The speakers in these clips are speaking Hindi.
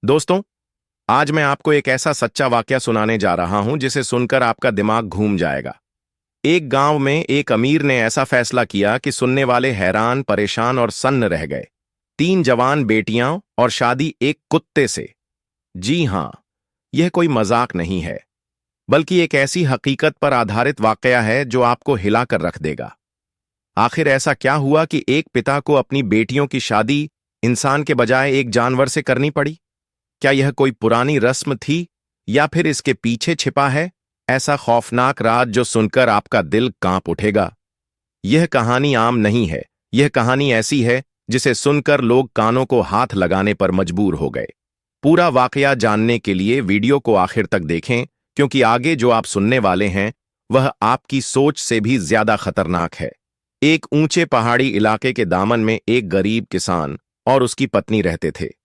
दोस्तों, आज मैं आपको एक ऐसा सच्चा वाकया सुनाने जा रहा हूं जिसे सुनकर आपका दिमाग घूम जाएगा। एक गांव में एक अमीर ने ऐसा फैसला किया कि सुनने वाले हैरान, परेशान और सन्न रह गए। 3 जवान बेटियां और शादी एक कुत्ते से। जी हां, यह कोई मजाक नहीं है, बल्कि एक ऐसी हकीकत पर आधारित वाकया है जो आपको हिलाकर रख देगा। आखिर ऐसा क्या हुआ कि एक पिता को अपनी बेटियों की शादी इंसान के बजाय एक जानवर से करनी पड़ी? क्या यह कोई पुरानी रस्म थी या फिर इसके पीछे छिपा है ऐसा खौफनाक राज जो सुनकर आपका दिल कांप उठेगा? यह कहानी आम नहीं है। यह कहानी ऐसी है जिसे सुनकर लोग कानों को हाथ लगाने पर मजबूर हो गए। पूरा वाकया जानने के लिए वीडियो को आखिर तक देखें, क्योंकि आगे जो आप सुनने वाले हैं वह आपकी सोच से भी ज्यादा खतरनाक है। एक ऊंचे पहाड़ी इलाके के दामन में एक गरीब किसान और उसकी पत्नी रहते थे।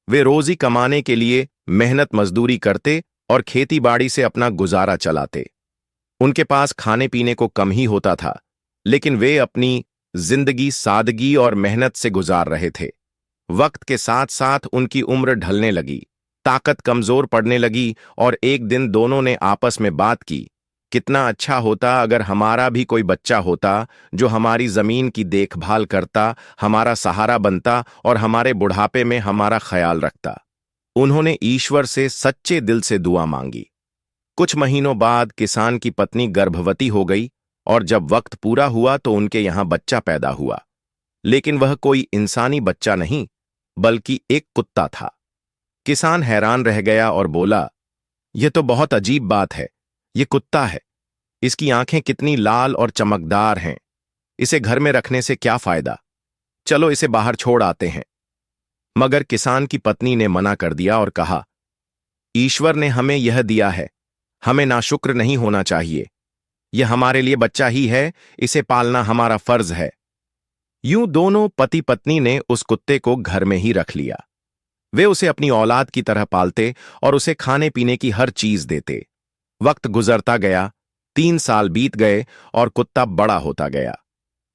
वे रोजी कमाने के लिए मेहनत मजदूरी करते और खेती बाड़ी से अपना गुजारा चलाते। उनके पास खाने पीने को कम ही होता था, लेकिन वे अपनी जिंदगी सादगी और मेहनत से गुजार रहे थे। वक्त के साथ साथ उनकी उम्र ढलने लगी, ताकत कमजोर पड़ने लगी और एक दिन दोनों ने आपस में बात की, कितना अच्छा होता अगर हमारा भी कोई बच्चा होता जो हमारी जमीन की देखभाल करता, हमारा सहारा बनता और हमारे बुढ़ापे में हमारा ख्याल रखता। उन्होंने ईश्वर से सच्चे दिल से दुआ मांगी। कुछ महीनों बाद किसान की पत्नी गर्भवती हो गई और जब वक्त पूरा हुआ तो उनके यहां बच्चा पैदा हुआ। लेकिन वह कोई इंसानी बच्चा नहीं, बल्कि एक कुत्ता था। किसान हैरान रह गया और बोला, यह तो बहुत अजीब बात है। ये कुत्ता है, इसकी आंखें कितनी लाल और चमकदार हैं। इसे घर में रखने से क्या फायदा? चलो इसे बाहर छोड़ आते हैं। मगर किसान की पत्नी ने मना कर दिया और कहा, ईश्वर ने हमें यह दिया है, हमें नाशुक्र नहीं होना चाहिए। यह हमारे लिए बच्चा ही है, इसे पालना हमारा फर्ज है। यूं दोनों पति पत्नी ने उस कुत्ते को घर में ही रख लिया। वे उसे अपनी औलाद की तरह पालते और उसे खाने पीने की हर चीज देते। वक्त गुजरता गया, 3 साल बीत गए और कुत्ता बड़ा होता गया।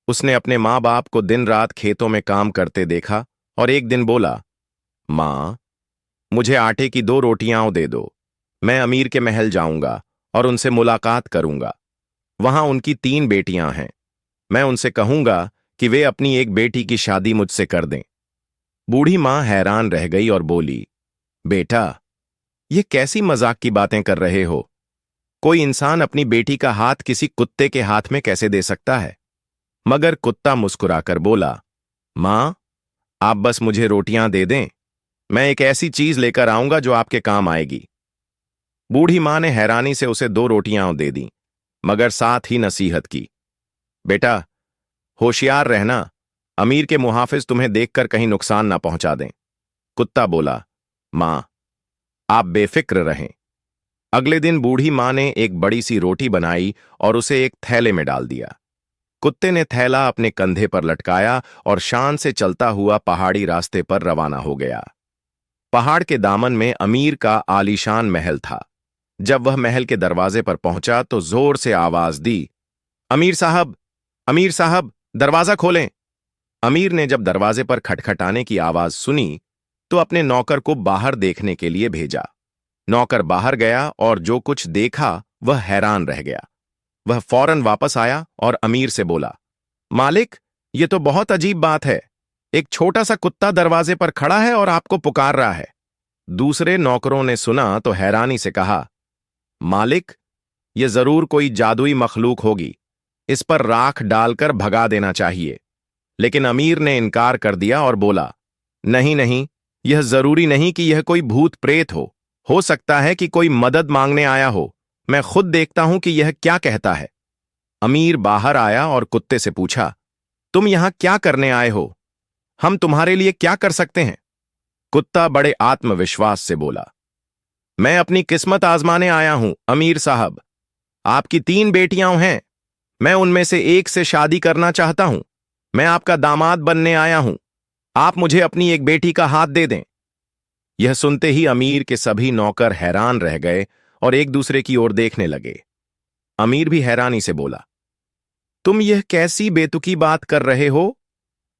उसने अपने माँ बाप को दिन रात खेतों में काम करते देखा और एक दिन बोला, माँ, मुझे आटे की 2 रोटियां दे दो। मैं अमीर के महल जाऊंगा और उनसे मुलाकात करूंगा। वहां उनकी 3 बेटियां हैं। मैं उनसे कहूंगा कि वे अपनी एक बेटी की शादी मुझसे कर दें। बूढ़ी माँ हैरान रह गई और बोली, बेटा, ये कैसी मजाक की बातें कर रहे हो? कोई इंसान अपनी बेटी का हाथ किसी कुत्ते के हाथ में कैसे दे सकता है? मगर कुत्ता मुस्कुराकर बोला, मां, आप बस मुझे रोटियां दे दें, मैं एक ऐसी चीज लेकर आऊंगा जो आपके काम आएगी। बूढ़ी मां ने हैरानी से उसे 2 रोटियां दे दी, मगर साथ ही नसीहत की, बेटा, होशियार रहना, अमीर के मुहाफिज तुम्हें देखकर कहीं नुकसान ना पहुंचा दें। कुत्ता बोला, मां, आप बेफिक्र रहें। अगले दिन बूढ़ी मां ने एक बड़ी सी रोटी बनाई और उसे एक थैले में डाल दिया। कुत्ते ने थैला अपने कंधे पर लटकाया और शान से चलता हुआ पहाड़ी रास्ते पर रवाना हो गया। पहाड़ के दामन में अमीर का आलीशान महल था। जब वह महल के दरवाजे पर पहुंचा तो जोर से आवाज दी, अमीर साहब, अमीर साहब, दरवाजा खोलें। अमीर ने जब दरवाजे पर खटखटाने की आवाज सुनी तो अपने नौकर को बाहर देखने के लिए भेजा। नौकर बाहर गया और जो कुछ देखा वह हैरान रह गया। वह फौरन वापस आया और अमीर से बोला, मालिक, यह तो बहुत अजीब बात है। एक छोटा सा कुत्ता दरवाजे पर खड़ा है और आपको पुकार रहा है। दूसरे नौकरों ने सुना तो हैरानी से कहा, मालिक, यह जरूर कोई जादुई मखलूक होगी। इस पर राख डालकर भगा देना चाहिए। लेकिन अमीर ने इनकार कर दिया और बोला, नहीं नहीं, यह जरूरी नहीं कि यह कोई भूत प्रेत हो सकता है कि कोई मदद मांगने आया हो। मैं खुद देखता हूं कि यह क्या कहता है। अमीर बाहर आया और कुत्ते से पूछा, तुम यहां क्या करने आए हो? हम तुम्हारे लिए क्या कर सकते हैं? कुत्ता बड़े आत्मविश्वास से बोला, मैं अपनी किस्मत आजमाने आया हूं अमीर साहब। आपकी 3 बेटियां हैं, मैं उनमें से एक से शादी करना चाहता हूं। मैं आपका दामाद बनने आया हूं। आप मुझे अपनी एक बेटी का हाथ दे दें। यह सुनते ही अमीर के सभी नौकर हैरान रह गए और एक दूसरे की ओर देखने लगे। अमीर भी हैरानी से बोला, तुम यह कैसी बेतुकी बात कर रहे हो?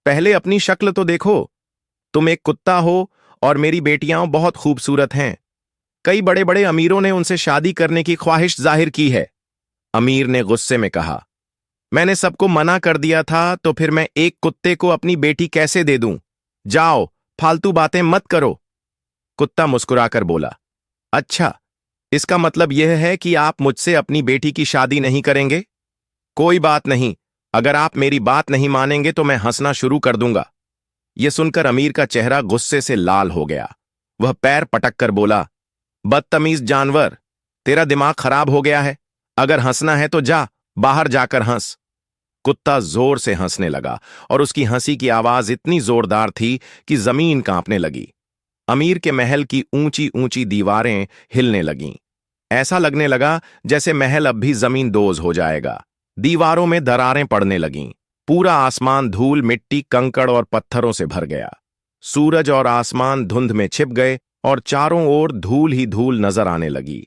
पहले अपनी शक्ल तो देखो। तुम एक कुत्ता हो और मेरी बेटियां बहुत खूबसूरत हैं। कई बड़े बड़े अमीरों ने उनसे शादी करने की ख्वाहिश जाहिर की है। अमीर ने गुस्से में कहा, मैंने सबको मना कर दिया था, तो फिर मैं एक कुत्ते को अपनी बेटी कैसे दे दूं? जाओ, फालतू बातें मत करो। कुत्ता मुस्कुराकर बोला, अच्छा, इसका मतलब यह है कि आप मुझसे अपनी बेटी की शादी नहीं करेंगे? कोई बात नहीं, अगर आप मेरी बात नहीं मानेंगे तो मैं हंसना शुरू कर दूंगा। यह सुनकर अमीर का चेहरा गुस्से से लाल हो गया। वह पैर पटक कर बोला, बदतमीज जानवर, तेरा दिमाग खराब हो गया है। अगर हंसना है तो जा, बाहर जाकर हंस। कुत्ता जोर से हंसने लगा और उसकी हंसी की आवाज इतनी जोरदार थी कि जमीन कांपने लगी। अमीर के महल की ऊंची ऊंची दीवारें हिलने लगीं। ऐसा लगने लगा जैसे महल अब भी जमींदोज हो जाएगा। दीवारों में दरारें पड़ने लगीं। पूरा आसमान धूल, मिट्टी, कंकड़ और पत्थरों से भर गया। सूरज और आसमान धुंध में छिप गए और चारों ओर धूल ही धूल नजर आने लगी।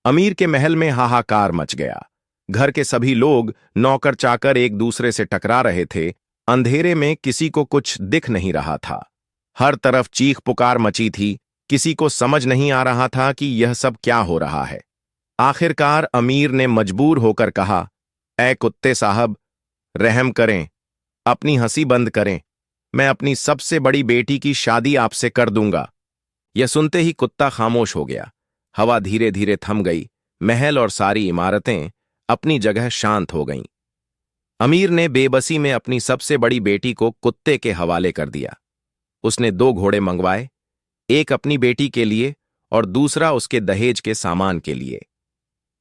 अमीर के महल में हाहाकार मच गया। घर के सभी लोग, नौकर चाकर एक दूसरे से टकरा रहे थे। अंधेरे में किसी को कुछ दिख नहीं रहा था। हर तरफ चीख पुकार मची थी। किसी को समझ नहीं आ रहा था कि यह सब क्या हो रहा है। आखिरकार अमीर ने मजबूर होकर कहा, ऐ कुत्ते साहब, रहम करें, अपनी हंसी बंद करें। मैं अपनी सबसे बड़ी बेटी की शादी आपसे कर दूंगा। यह सुनते ही कुत्ता खामोश हो गया। हवा धीरे धीरे थम गई। महल और सारी इमारतें अपनी जगह शांत हो गईं। अमीर ने बेबसी में अपनी सबसे बड़ी बेटी को कुत्ते के हवाले कर दिया। उसने 2 घोड़े मंगवाए, एक अपनी बेटी के लिए और दूसरा उसके दहेज के सामान के लिए।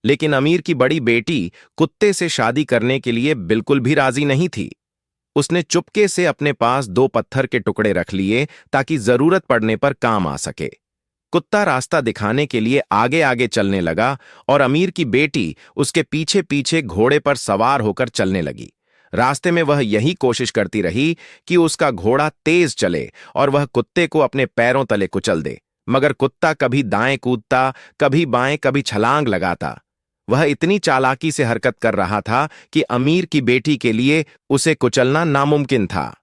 लेकिन अमीर की बड़ी बेटी कुत्ते से शादी करने के लिए बिल्कुल भी राजी नहीं थी। उसने चुपके से अपने पास 2 पत्थर के टुकड़े रख लिए ताकि जरूरत पड़ने पर काम आ सके। कुत्ता रास्ता दिखाने के लिए आगे आगे चलने लगा और अमीर की बेटी उसके पीछे पीछे घोड़े पर सवार होकर चलने लगी। रास्ते में वह यही कोशिश करती रही कि उसका घोड़ा तेज चले और वह कुत्ते को अपने पैरों तले कुचल दे, मगर कुत्ता कभी दाएं कूदता, कभी बाएं, कभी छलांग लगाता। वह इतनी चालाकी से हरकत कर रहा था कि अमीर की बेटी के लिए उसे कुचलना नामुमकिन था।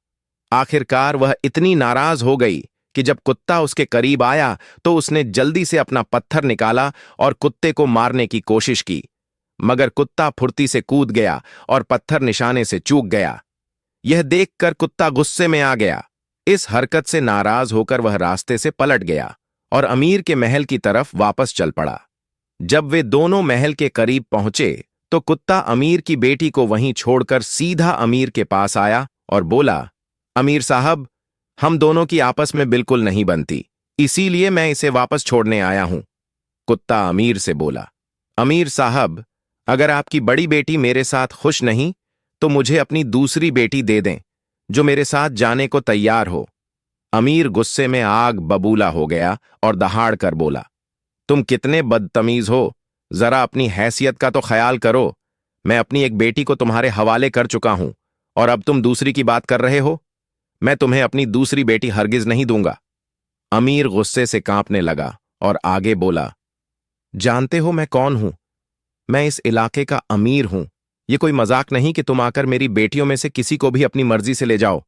आखिरकार वह इतनी नाराज हो गई कि जब कुत्ता उसके करीब आया तो उसने जल्दी से अपना पत्थर निकाला और कुत्ते को मारने की कोशिश की, मगर कुत्ता फुर्ती से कूद गया और पत्थर निशाने से चूक गया। यह देखकर कुत्ता गुस्से में आ गया। इस हरकत से नाराज होकर वह रास्ते से पलट गया और अमीर के महल की तरफ वापस चल पड़ा। जब वे दोनों महल के करीब पहुंचे तो कुत्ता अमीर की बेटी को वहीं छोड़कर सीधा अमीर के पास आया और बोला, अमीर साहब, हम दोनों की आपस में बिल्कुल नहीं बनती, इसीलिए मैं इसे वापस छोड़ने आया हूं। कुत्ता अमीर से बोला, अमीर साहब, अगर आपकी बड़ी बेटी मेरे साथ खुश नहीं तो मुझे अपनी दूसरी बेटी दे दें जो मेरे साथ जाने को तैयार हो। अमीर गुस्से में आग बबूला हो गया और दहाड़ कर बोला, तुम कितने बदतमीज हो, जरा अपनी हैसियत का तो ख्याल करो। मैं अपनी एक बेटी को तुम्हारे हवाले कर चुका हूं और अब तुम दूसरी की बात कर रहे हो। मैं तुम्हें अपनी दूसरी बेटी हरगिज नहीं दूंगा। अमीर गुस्से से कांपने लगा और आगे बोला, जानते हो मैं कौन हूं? मैं इस इलाके का अमीर हूं। यह कोई मजाक नहीं कि तुम आकर मेरी बेटियों में से किसी को भी अपनी मर्जी से ले जाओ।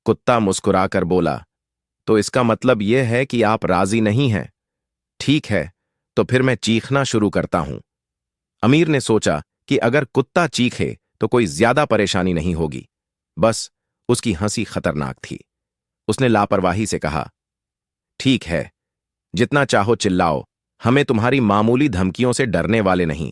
कुत्ता मुस्कुराकर बोला, तो इसका मतलब यह है कि आप राजी नहीं हैं। ठीक है, तो फिर मैं चीखना शुरू करता हूं। अमीर ने सोचा कि अगर कुत्ता चीखे तो कोई ज्यादा परेशानी नहीं होगी। बस उसकी हंसी खतरनाक थी। उसने लापरवाही से कहा, ठीक है, जितना चाहो चिल्लाओ, हमें तुम्हारी मामूली धमकियों से डरने वाले नहीं।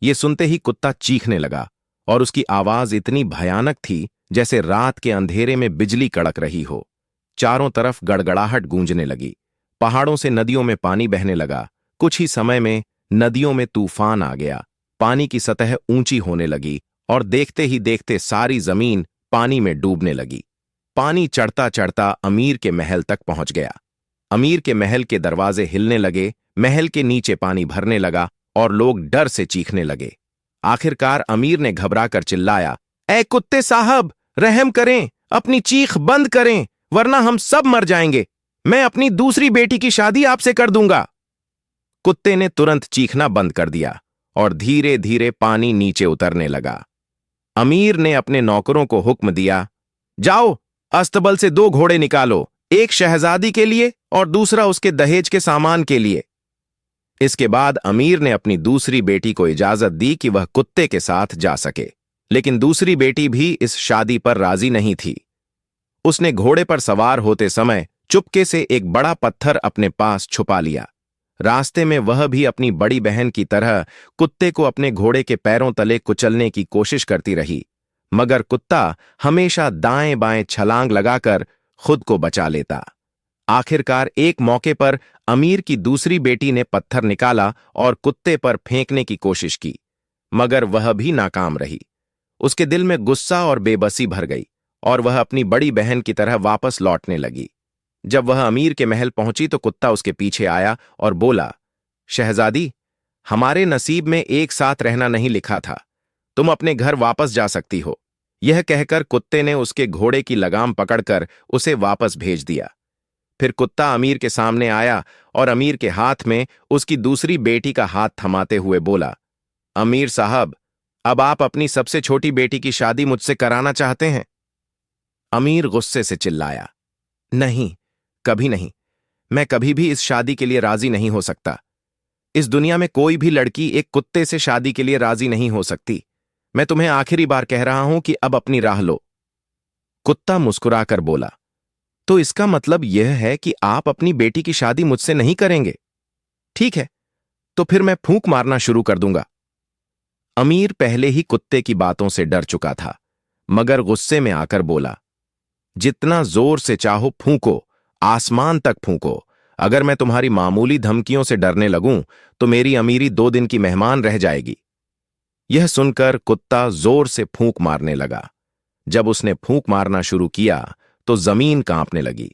ये सुनते ही कुत्ता चीखने लगा और उसकी आवाज इतनी भयानक थी जैसे रात के अंधेरे में बिजली कड़क रही हो। चारों तरफ गड़गड़ाहट गूंजने लगी। पहाड़ों से नदियों में पानी बहने लगा। कुछ ही समय में नदियों में तूफान आ गया। पानी की सतह ऊंची होने लगी और देखते ही देखते सारी जमीन पानी में डूबने लगी। पानी चढ़ता चढ़ता अमीर के महल तक पहुंच गया। अमीर के महल के दरवाजे हिलने लगे, महल के नीचे पानी भरने लगा और लोग डर से चीखने लगे। आखिरकार अमीर ने घबराकर चिल्लाया, ऐ कुत्ते साहब, रहम करें, अपनी चीख बंद करें, वरना हम सब मर जाएंगे। मैं अपनी दूसरी बेटी की शादी आपसे कर दूंगा। कुत्ते ने तुरंत चीखना बंद कर दिया और धीरे धीरे पानी नीचे उतरने लगा। अमीर ने अपने नौकरों को हुक्म दिया, जाओ, अस्तबल से 2 घोड़े निकालो, एक शहजादी के लिए और दूसरा उसके दहेज के सामान के लिए। इसके बाद अमीर ने अपनी दूसरी बेटी को इजाजत दी कि वह कुत्ते के साथ जा सके, लेकिन दूसरी बेटी भी इस शादी पर राजी नहीं थी। उसने घोड़े पर सवार होते समय चुपके से एक बड़ा पत्थर अपने पास छुपा लिया। रास्ते में वह भी अपनी बड़ी बहन की तरह कुत्ते को अपने घोड़े के पैरों तले कुचलने की कोशिश करती रही, मगर कुत्ता हमेशा दाएं बाएं छलांग लगाकर खुद को बचा लेता। आखिरकार एक मौके पर अमीर की दूसरी बेटी ने पत्थर निकाला और कुत्ते पर फेंकने की कोशिश की, मगर वह भी नाकाम रही। उसके दिल में गुस्सा और बेबसी भर गई और वह अपनी बड़ी बहन की तरह वापस लौटने लगी। जब वह अमीर के महल पहुंची तो कुत्ता उसके पीछे आया और बोला, शहजादी, हमारे नसीब में एक साथ रहना नहीं लिखा था, तुम अपने घर वापस जा सकती हो। यह कहकर कुत्ते ने उसके घोड़े की लगाम पकड़कर उसे वापस भेज दिया। फिर कुत्ता अमीर के सामने आया और अमीर के हाथ में उसकी दूसरी बेटी का हाथ थमाते हुए बोला, अमीर साहब, अब आप अपनी सबसे छोटी बेटी की शादी मुझसे कराना चाहते हैं? अमीर गुस्से से चिल्लाया, नहीं, कभी नहीं। मैं कभी भी इस शादी के लिए राजी नहीं हो सकता। इस दुनिया में कोई भी लड़की एक कुत्ते से शादी के लिए राजी नहीं हो सकती। मैं तुम्हें आखिरी बार कह रहा हूं कि अब अपनी राह लो। कुत्ता मुस्कुराकर बोला, तो इसका मतलब यह है कि आप अपनी बेटी की शादी मुझसे नहीं करेंगे? ठीक है, तो फिर मैं फूंक मारना शुरू कर दूंगा। अमीर पहले ही कुत्ते की बातों से डर चुका था, मगर गुस्से में आकर बोला, जितना जोर से चाहो फूंको, आसमान तक फूंको। अगर मैं तुम्हारी मामूली धमकियों से डरने लगूं तो मेरी अमीरी 2 दिन की मेहमान रह जाएगी। यह सुनकर कुत्ता जोर से फूंक मारने लगा। जब उसने फूंक मारना शुरू किया तो जमीन कांपने लगी।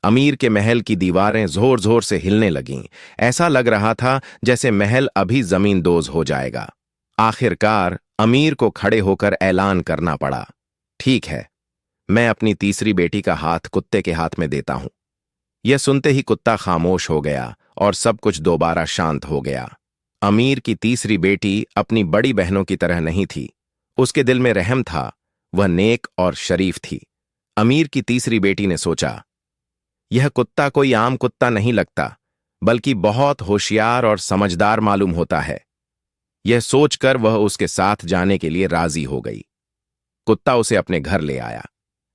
अमीर के महल की दीवारें जोर जोर से हिलने लगीं। ऐसा लग रहा था जैसे महल अभी जमींदोज हो जाएगा। आखिरकार अमीर को खड़े होकर ऐलान करना पड़ा, ठीक है, मैं अपनी तीसरी बेटी का हाथ कुत्ते के हाथ में देता हूं। यह सुनते ही कुत्ता खामोश हो गया और सब कुछ दोबारा शांत हो गया। अमीर की तीसरी बेटी अपनी बड़ी बहनों की तरह नहीं थी। उसके दिल में रहम था, वह नेक और शरीफ थी। अमीर की तीसरी बेटी ने सोचा, यह कुत्ता कोई आम कुत्ता नहीं लगता, बल्कि बहुत होशियार और समझदार मालूम होता है। यह सोचकर वह उसके साथ जाने के लिए राजी हो गई। कुत्ता उसे अपने घर ले आया।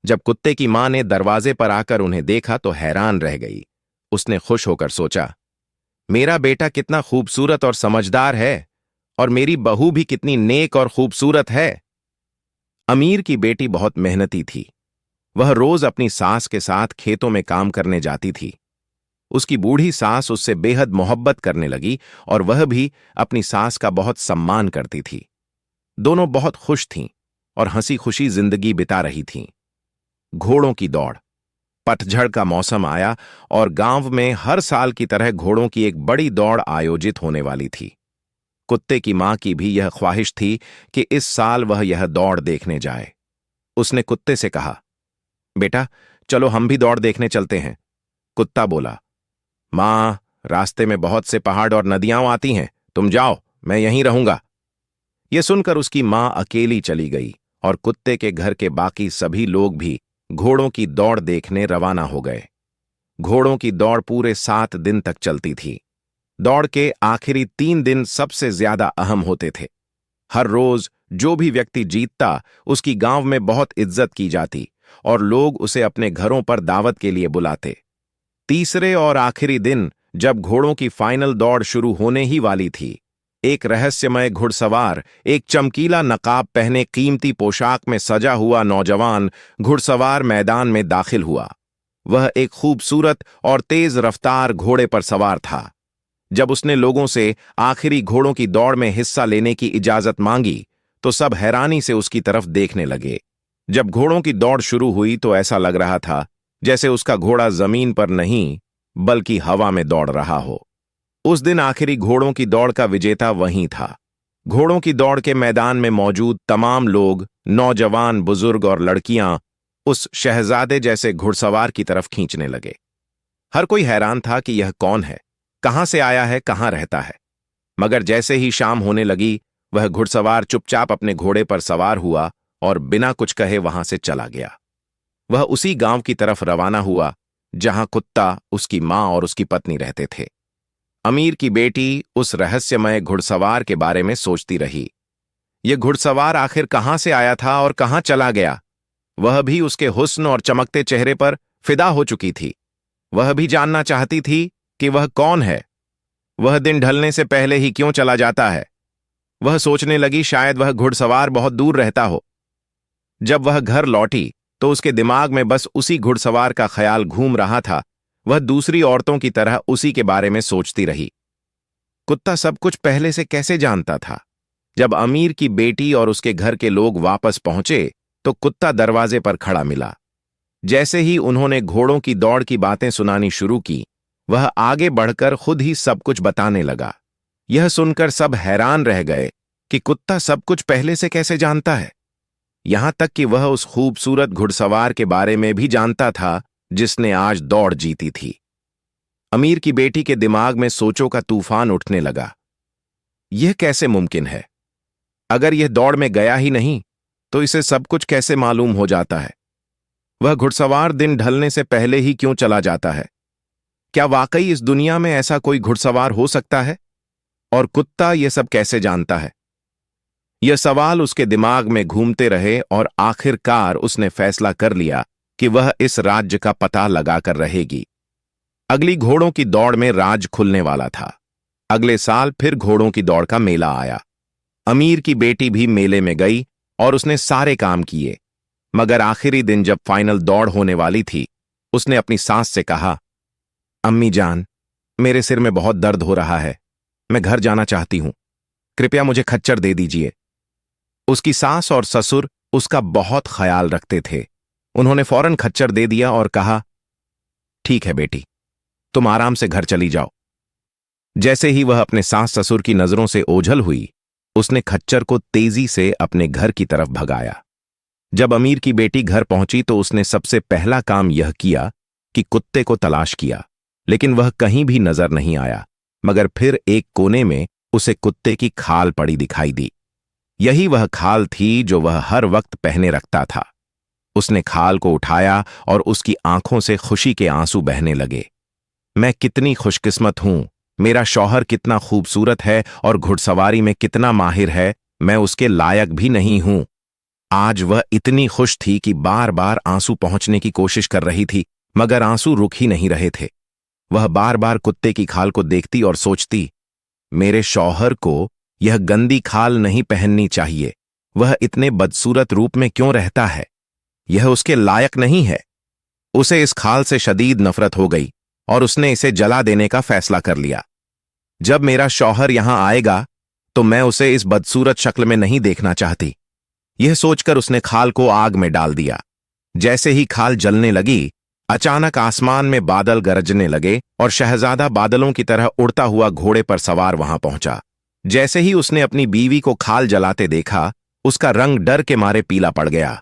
जब कुत्ते की मां ने दरवाजे पर आकर उन्हें देखा तो हैरान रह गई। उसने खुश होकर सोचा, मेरा बेटा कितना खूबसूरत और समझदार है, और मेरी बहू भी कितनी नेक और खूबसूरत है। अमीर की बेटी बहुत मेहनती थी। वह रोज अपनी सास के साथ खेतों में काम करने जाती थी। उसकी बूढ़ी सास उससे बेहद मोहब्बत करने लगी और वह भी अपनी सास का बहुत सम्मान करती थी। दोनों बहुत खुश थीं और हंसी खुशी जिंदगी बिता रही थीं। घोड़ों की दौड़। पतझड़ का मौसम आया और गांव में हर साल की तरह घोड़ों की एक बड़ी दौड़ आयोजित होने वाली थी। कुत्ते की मां की भी यह ख्वाहिश थी कि इस साल वह यह दौड़ देखने जाए। उसने कुत्ते से कहा, बेटा, चलो हम भी दौड़ देखने चलते हैं। कुत्ता बोला, मां, रास्ते में बहुत से पहाड़ और नदियां आती हैं, तुम जाओ, मैं यहीं रहूंगा। यह सुनकर उसकी मां अकेली चली गई और कुत्ते के घर के बाकी सभी लोग भी घोड़ों की दौड़ देखने रवाना हो गए। घोड़ों की दौड़ पूरे 7 दिन तक चलती थी। दौड़ के आखिरी 3 दिन सबसे ज्यादा अहम होते थे। हर रोज जो भी व्यक्ति जीतता उसकी गांव में बहुत इज्जत की जाती और लोग उसे अपने घरों पर दावत के लिए बुलाते। तीसरे और आखिरी दिन जब घोड़ों की फाइनल दौड़ शुरू होने ही वाली थी, एक रहस्यमय घुड़सवार, एक चमकीला नकाब पहने कीमती पोशाक में सजा हुआ नौजवान घुड़सवार मैदान में दाखिल हुआ। वह एक खूबसूरत और तेज रफ्तार घोड़े पर सवार था। जब उसने लोगों से आखिरी घोड़ों की दौड़ में हिस्सा लेने की इजाजत मांगी तो सब हैरानी से उसकी तरफ देखने लगे। जब घोड़ों की दौड़ शुरू हुई तो ऐसा लग रहा था जैसे उसका घोड़ा जमीन पर नहीं बल्कि हवा में दौड़ रहा हो। उस दिन आखिरी घोड़ों की दौड़ का विजेता वहीं था। घोड़ों की दौड़ के मैदान में मौजूद तमाम लोग, नौजवान, बुजुर्ग और लड़कियां उस शहजादे जैसे घुड़सवार की तरफ खींचने लगे। हर कोई हैरान था कि यह कौन है, कहां से आया है, कहां रहता है। मगर जैसे ही शाम होने लगी, वह घुड़सवार चुपचाप अपने घोड़े पर सवार हुआ और बिना कुछ कहे वहां से चला गया। वह उसी गांव की तरफ रवाना हुआ जहां कुत्ता, उसकी मां और उसकी पत्नी रहते थे। अमीर की बेटी उस रहस्यमय घुड़सवार के बारे में सोचती रही। यह घुड़सवार आखिर कहां से आया था और कहां चला गया? वह भी उसके हुस्न और चमकते चेहरे पर फिदा हो चुकी थी। वह भी जानना चाहती थी कि वह कौन है। वह दिन ढलने से पहले ही क्यों चला जाता है? वह सोचने लगी शायद वह घुड़सवार बहुत दूर रहता हो। जब वह घर लौटी तो उसके दिमाग में बस उसी घुड़सवार का ख्याल घूम रहा था। वह दूसरी औरतों की तरह उसी के बारे में सोचती रही। कुत्ता सब कुछ पहले से कैसे जानता था? जब अमीर की बेटी और उसके घर के लोग वापस पहुंचे तो कुत्ता दरवाजे पर खड़ा मिला। जैसे ही उन्होंने घोड़ों की दौड़ की बातें सुनानी शुरू की, वह आगे बढ़कर खुद ही सब कुछ बताने लगा। यह सुनकर सब हैरान रह गए कि कुत्ता सब कुछ पहले से कैसे जानता है। यहां तक कि वह उस खूबसूरत घुड़सवार के बारे में भी जानता था जिसने आज दौड़ जीती थी। अमीर की बेटी के दिमाग में सोचों का तूफान उठने लगा। यह कैसे मुमकिन है? अगर यह दौड़ में गया ही नहीं तो इसे सब कुछ कैसे मालूम हो जाता है? वह घुड़सवार दिन ढलने से पहले ही क्यों चला जाता है? क्या वाकई इस दुनिया में ऐसा कोई घुड़सवार हो सकता है? और कुत्ता यह सब कैसे जानता है? यह सवाल उसके दिमाग में घूमते रहे और आखिरकार उसने फैसला कर लिया कि वह इस राज्य का पता लगाकर रहेगी। अगली घोड़ों की दौड़ में राज खुलने वाला था। अगले साल फिर घोड़ों की दौड़ का मेला आया। अमीर की बेटी भी मेले में गई और उसने सारे काम किए, मगर आखिरी दिन जब फाइनल दौड़ होने वाली थी, उसने अपनी सास से कहा, अम्मी जान, मेरे सिर में बहुत दर्द हो रहा है। मैं घर जाना चाहती हूं। कृपया मुझे खच्चर दे दीजिए। उसकी सास और ससुर उसका बहुत ख्याल रखते थे। उन्होंने फौरन खच्चर दे दिया और कहा, ठीक है बेटी, तुम आराम से घर चली जाओ। जैसे ही वह अपने सास ससुर की नजरों से ओझल हुई, उसने खच्चर को तेजी से अपने घर की तरफ भगाया। जब अमीर की बेटी घर पहुंची तो उसने सबसे पहला काम यह किया कि कुत्ते को तलाश किया, लेकिन वह कहीं भी नजर नहीं आया। मगर फिर एक कोने में उसे कुत्ते की खाल पड़ी दिखाई दी। यही वह खाल थी जो वह हर वक्त पहने रखता था। उसने खाल को उठाया और उसकी आंखों से खुशी के आंसू बहने लगे। मैं कितनी खुशकिस्मत हूं, मेरा शौहर कितना खूबसूरत है और घुड़सवारी में कितना माहिर है, मैं उसके लायक भी नहीं हूं। आज वह इतनी खुश थी कि बार बार आंसू पहुंचने की कोशिश कर रही थी, मगर आंसू रुक ही नहीं रहे थे। वह बार बार कुत्ते की खाल को देखती और सोचती, मेरे शौहर को यह गंदी खाल नहीं पहननी चाहिए। वह इतने बदसूरत रूप में क्यों रहता है? यह उसके लायक नहीं है। उसे इस खाल से शदीद नफरत हो गई और उसने इसे जला देने का फैसला कर लिया। जब मेरा शौहर यहां आएगा तो मैं उसे इस बदसूरत शक्ल में नहीं देखना चाहती। यह सोचकर उसने खाल को आग में डाल दिया। जैसे ही खाल जलने लगी, अचानक आसमान में बादल गरजने लगे और शहजादा बादलों की तरह उड़ता हुआ घोड़े पर सवार वहां पहुंचा। जैसे ही उसने अपनी बीवी को खाल जलाते देखा, उसका रंग डर के मारे पीला पड़ गया।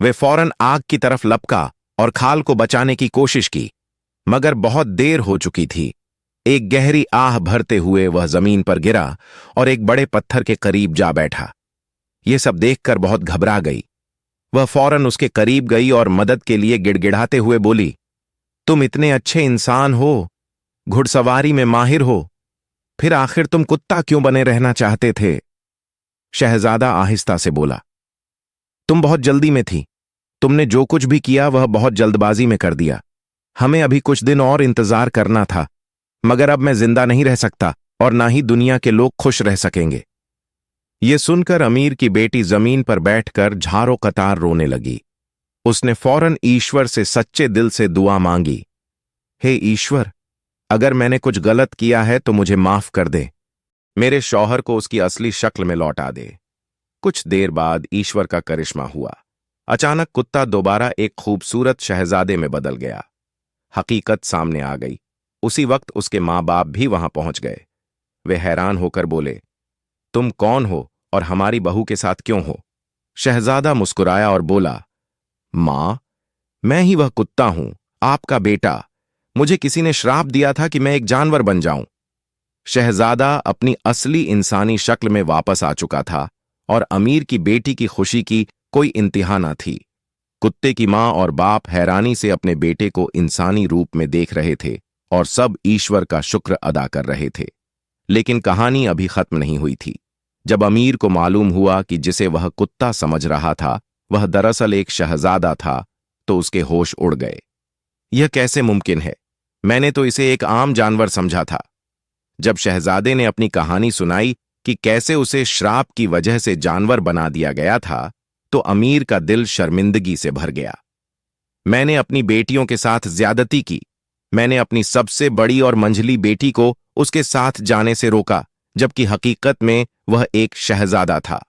वे फौरन आग की तरफ लपका और खाल को बचाने की कोशिश की, मगर बहुत देर हो चुकी थी। एक गहरी आह भरते हुए वह जमीन पर गिरा और एक बड़े पत्थर के करीब जा बैठा। यह सब देखकर बहुत घबरा गई। वह फौरन उसके करीब गई और मदद के लिए गिड़गिड़ाते हुए बोली, तुम इतने अच्छे इंसान हो, घुड़सवारी में माहिर हो, फिर आखिर तुम कुत्ता क्यों बने रहना चाहते थे? शहजादा आहिस्ता से बोला, तुम बहुत जल्दी में थी। तुमने जो कुछ भी किया वह बहुत जल्दबाजी में कर दिया। हमें अभी कुछ दिन और इंतजार करना था, मगर अब मैं जिंदा नहीं रह सकता और ना ही दुनिया के लोग खुश रह सकेंगे। ये सुनकर अमीर की बेटी जमीन पर बैठकर झारों कतार रोने लगी। उसने फौरन ईश्वर से सच्चे दिल से दुआ मांगी, हे ईश्वर, अगर मैंने कुछ गलत किया है तो मुझे माफ कर दे। मेरे शौहर को उसकी असली शक्ल में लौटा दे। कुछ देर बाद ईश्वर का करिश्मा हुआ। अचानक कुत्ता दोबारा एक खूबसूरत शहजादे में बदल गया। हकीकत सामने आ गई। उसी वक्त उसके माँ बाप भी वहां पहुंच गए। वे हैरान होकर बोले, तुम कौन हो और हमारी बहू के साथ क्यों हो? शहजादा मुस्कुराया और बोला, मां, मैं ही वह कुत्ता हूं, आपका बेटा। मुझे किसी ने श्राप दिया था कि मैं एक जानवर बन जाऊं। शहजादा अपनी असली इंसानी शक्ल में वापस आ चुका था और अमीर की बेटी की खुशी की कोई इंतहा न थी। कुत्ते की माँ और बाप हैरानी से अपने बेटे को इंसानी रूप में देख रहे थे और सब ईश्वर का शुक्र अदा कर रहे थे। लेकिन कहानी अभी खत्म नहीं हुई थी। जब अमीर को मालूम हुआ कि जिसे वह कुत्ता समझ रहा था वह दरअसल एक शहजादा था, तो उसके होश उड़ गए। यह कैसे मुमकिन है? मैंने तो इसे एक आम जानवर समझा था। जब शहजादे ने अपनी कहानी सुनाई कि कैसे उसे श्राप की वजह से जानवर बना दिया गया था, तो अमीर का दिल शर्मिंदगी से भर गया। मैंने अपनी बेटियों के साथ ज्यादती की। मैंने अपनी सबसे बड़ी और मंझली बेटी को उसके साथ जाने से रोका, जबकि हकीकत में वह एक शहजादा था।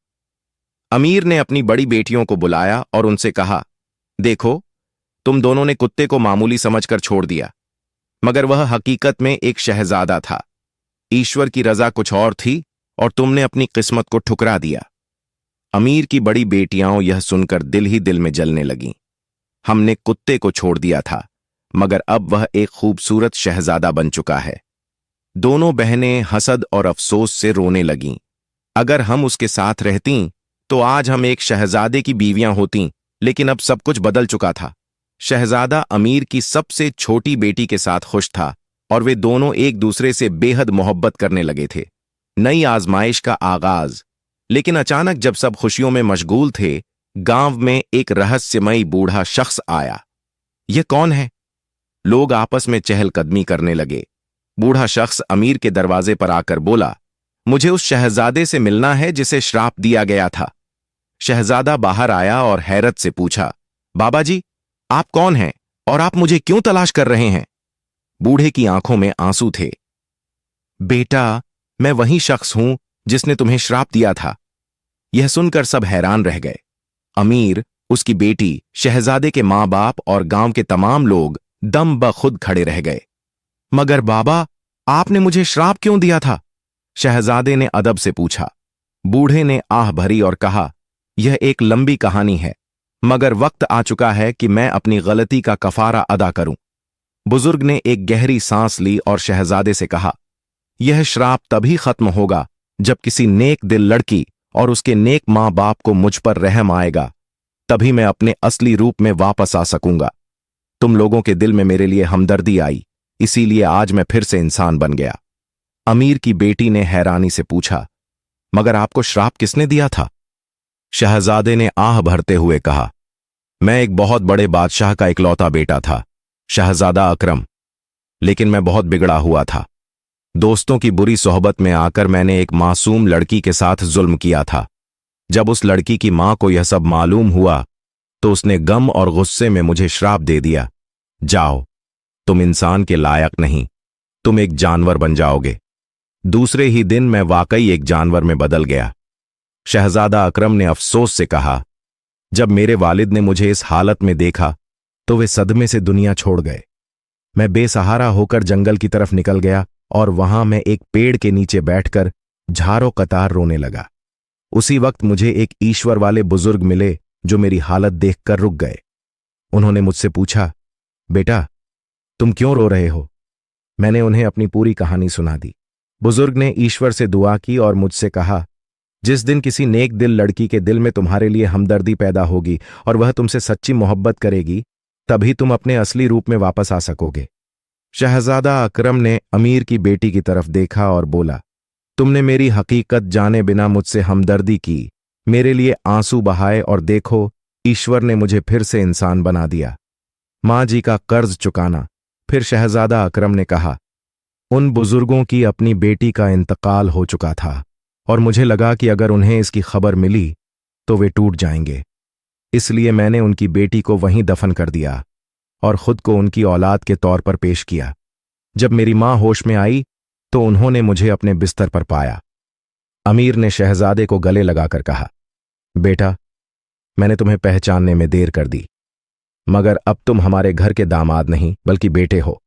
अमीर ने अपनी बड़ी बेटियों को बुलाया और उनसे कहा, देखो, तुम दोनों ने कुत्ते को मामूली समझकर छोड़ दिया, मगर वह हकीकत में एक शहजादा था। ईश्वर की रजा कुछ और थी और तुमने अपनी किस्मत को ठुकरा दिया। अमीर की बड़ी बेटियां यह सुनकर दिल ही दिल में जलने लगीं। हमने कुत्ते को छोड़ दिया था, मगर अब वह एक खूबसूरत शहजादा बन चुका है। दोनों बहनें हसद और अफसोस से रोने लगीं। अगर हम उसके साथ रहतीं, तो आज हम एक शहजादे की बीवियां होतीं, लेकिन अब सब कुछ बदल चुका था। शहजादा अमीर की सबसे छोटी बेटी के साथ खुश था और वे दोनों एक दूसरे से बेहद मोहब्बत करने लगे थे। नई आजमाइश का आगाज। लेकिन अचानक जब सब खुशियों में मशगूल थे, गांव में एक रहस्यमयी बूढ़ा शख्स आया। यह कौन है? लोग आपस में चहलकदमी करने लगे। बूढ़ा शख्स अमीर के दरवाजे पर आकर बोला, मुझे उस शहजादे से मिलना है जिसे श्राप दिया गया था। शहजादा बाहर आया और हैरत से पूछा, बाबा जी, आप कौन हैं और आप मुझे क्यों तलाश कर रहे हैं? बूढ़े की आंखों में आंसू थे। बेटा, मैं वही शख्स हूं जिसने तुम्हें श्राप दिया था। यह सुनकर सब हैरान रह गए। अमीर, उसकी बेटी, शहजादे के मां बाप और गांव के तमाम लोग दम बखुद खड़े रह गए। मगर बाबा, आपने मुझे श्राप क्यों दिया था? शहजादे ने अदब से पूछा। बूढ़े ने आह भरी और कहा, यह एक लंबी कहानी है, मगर वक्त आ चुका है कि मैं अपनी गलती का कफारा अदा करूं। बुजुर्ग ने एक गहरी सांस ली और शहजादे से कहा, यह श्राप तभी खत्म होगा जब किसी नेक दिल लड़की और उसके नेक मां बाप को मुझ पर रहम आएगा। तभी मैं अपने असली रूप में वापस आ सकूंगा। तुम लोगों के दिल में मेरे लिए हमदर्दी आई, इसीलिए आज मैं फिर से इंसान बन गया। अमीर की बेटी ने हैरानी से पूछा, मगर आपको श्राप किसने दिया था? शहजादे ने आह भरते हुए कहा, मैं एक बहुत बड़े बादशाह का इकलौता बेटा था, शहजादा अकरम। लेकिन मैं बहुत बिगड़ा हुआ था। दोस्तों की बुरी सोहबत में आकर मैंने एक मासूम लड़की के साथ जुल्म किया था। जब उस लड़की की मां को यह सब मालूम हुआ, तो उसने गम और गुस्से में मुझे श्राप दे दिया, जाओ, तुम इंसान के लायक नहीं, तुम एक जानवर बन जाओगे। दूसरे ही दिन मैं वाकई एक जानवर में बदल गया। शहजादा अकरम ने अफसोस से कहा, जब मेरे वालिद ने मुझे इस हालत में देखा तो वे सदमे से दुनिया छोड़ गए। मैं बेसहारा होकर जंगल की तरफ निकल गया और वहां मैं एक पेड़ के नीचे बैठकर झारों कतार रोने लगा। उसी वक्त मुझे एक ईश्वर वाले बुजुर्ग मिले जो मेरी हालत देखकर रुक गए। उन्होंने मुझसे पूछा, बेटा, तुम क्यों रो रहे हो? मैंने उन्हें अपनी पूरी कहानी सुना दी। बुजुर्ग ने ईश्वर से दुआ की और मुझसे कहा, जिस दिन किसी नेक दिल लड़की के दिल में तुम्हारे लिए हमदर्दी पैदा होगी और वह तुमसे सच्ची मोहब्बत करेगी, तभी तुम अपने असली रूप में वापस आ सकोगे। शहजादा अकरम ने अमीर की बेटी की तरफ देखा और बोला, तुमने मेरी हकीकत जाने बिना मुझसे हमदर्दी की, मेरे लिए आंसू बहाए और देखो, ईश्वर ने मुझे फिर से इंसान बना दिया। मां जी का कर्ज चुकाना। फिर शहजादा अकरम ने कहा, उन बुजुर्गों की अपनी बेटी का इंतकाल हो चुका था और मुझे लगा कि अगर उन्हें इसकी खबर मिली तो वे टूट जाएंगे। इसलिए मैंने उनकी बेटी को वहीं दफन कर दिया और खुद को उनकी औलाद के तौर पर पेश किया। जब मेरी मां होश में आई तो उन्होंने मुझे अपने बिस्तर पर पाया। अमीर ने शहजादे को गले लगाकर कहा, बेटा, मैंने तुम्हें पहचानने में देर कर दी, मगर अब तुम हमारे घर के दामाद नहीं बल्कि बेटे हो।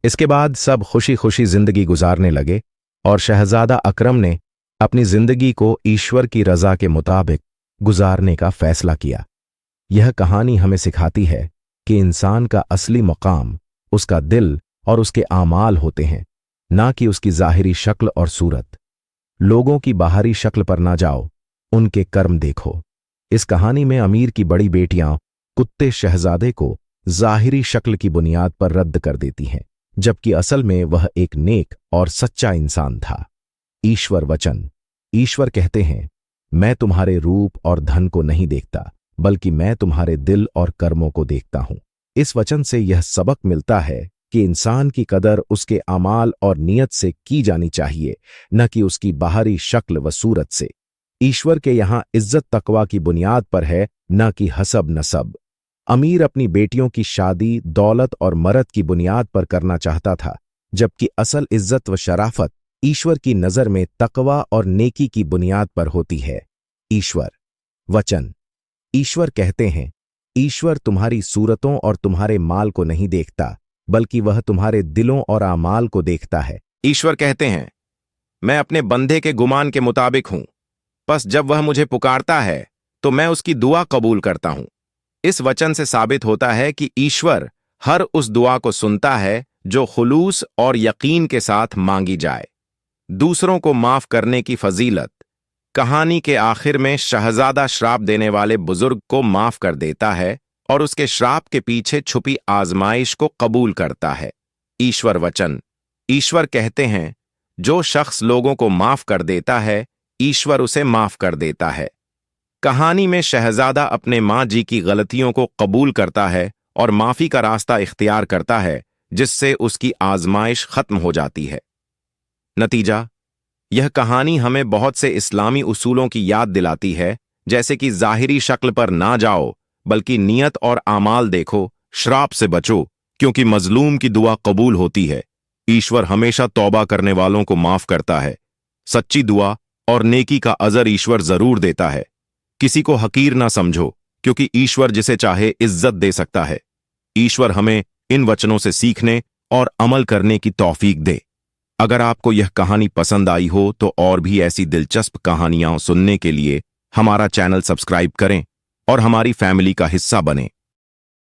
इसके बाद सब खुशी खुशी जिंदगी गुजारने लगे और शहजादा अकरम ने अपनी जिंदगी को ईश्वर की रजा के मुताबिक गुजारने का फैसला किया। यह कहानी हमें सिखाती है कि इंसान का असली मकाम उसका दिल और उसके आमाल होते हैं, ना कि उसकी जाहिरी शक्ल और सूरत। लोगों की बाहरी शक्ल पर ना जाओ, उनके कर्म देखो। इस कहानी में अमीर की बड़ी बेटियां कुत्ते शहजादे को जाहिरी शक्ल की बुनियाद पर रद्द कर देती हैं, जबकि असल में वह एक नेक और सच्चा इंसान था। ईश्वर वचन। ईश्वर कहते हैं, मैं तुम्हारे रूप और धन को नहीं देखता, बल्कि मैं तुम्हारे दिल और कर्मों को देखता हूं। इस वचन से यह सबक मिलता है कि इंसान की कदर उसके अमाल और नियत से की जानी चाहिए, न कि उसकी बाहरी शक्ल व सूरत से। ईश्वर के यहां इज्जत तकवा की बुनियाद पर है, न कि हसब नसब। अमीर अपनी बेटियों की शादी दौलत और मर्द की बुनियाद पर करना चाहता था, जबकि असल इज्जत व शराफत ईश्वर की नजर में तकवा और नेकी की बुनियाद पर होती है। ईश्वर वचन। ईश्वर कहते हैं, ईश्वर तुम्हारी सूरतों और तुम्हारे माल को नहीं देखता, बल्कि वह तुम्हारे दिलों और आमाल को देखता है। ईश्वर कहते हैं, मैं अपने बंदे के गुमान के मुताबिक हूं, बस जब वह मुझे पुकारता है तो मैं उसकी दुआ कबूल करता हूं। इस वचन से साबित होता है कि ईश्वर हर उस दुआ को सुनता है जो खुलूस और यकीन के साथ मांगी जाए। दूसरों को माफ करने की फजीलत। कहानी के आखिर में शहजादा श्राप देने वाले बुजुर्ग को माफ कर देता है और उसके श्राप के पीछे छुपी आजमाइश को कबूल करता है। ईश्वर वचन। ईश्वर कहते हैं, जो शख्स लोगों को माफ कर देता है, ईश्वर उसे माफ कर देता है। कहानी में शहजादा अपने माँ जी की गलतियों को कबूल करता है और माफी का रास्ता इख्तियार करता है, जिससे उसकी आजमाइश खत्म हो जाती है। नतीजा, यह कहानी हमें बहुत से इस्लामी उसूलों की याद दिलाती है, जैसे कि जाहिरी शक्ल पर ना जाओ, बल्कि नियत और आमाल देखो। श्राप से बचो, क्योंकि मजलूम की दुआ कबूल होती है। ईश्वर हमेशा तौबा करने वालों को माफ करता है। सच्ची दुआ और नेकी का अजर ईश्वर जरूर देता है। किसी को हकीर ना समझो, क्योंकि ईश्वर जिसे चाहे इज्जत दे सकता है। ईश्वर हमें इन वचनों से सीखने और अमल करने की तौफीक दे। अगर आपको यह कहानी पसंद आई हो तो और भी ऐसी दिलचस्प कहानियां सुनने के लिए हमारा चैनल सब्सक्राइब करें और हमारी फैमिली का हिस्सा बनें।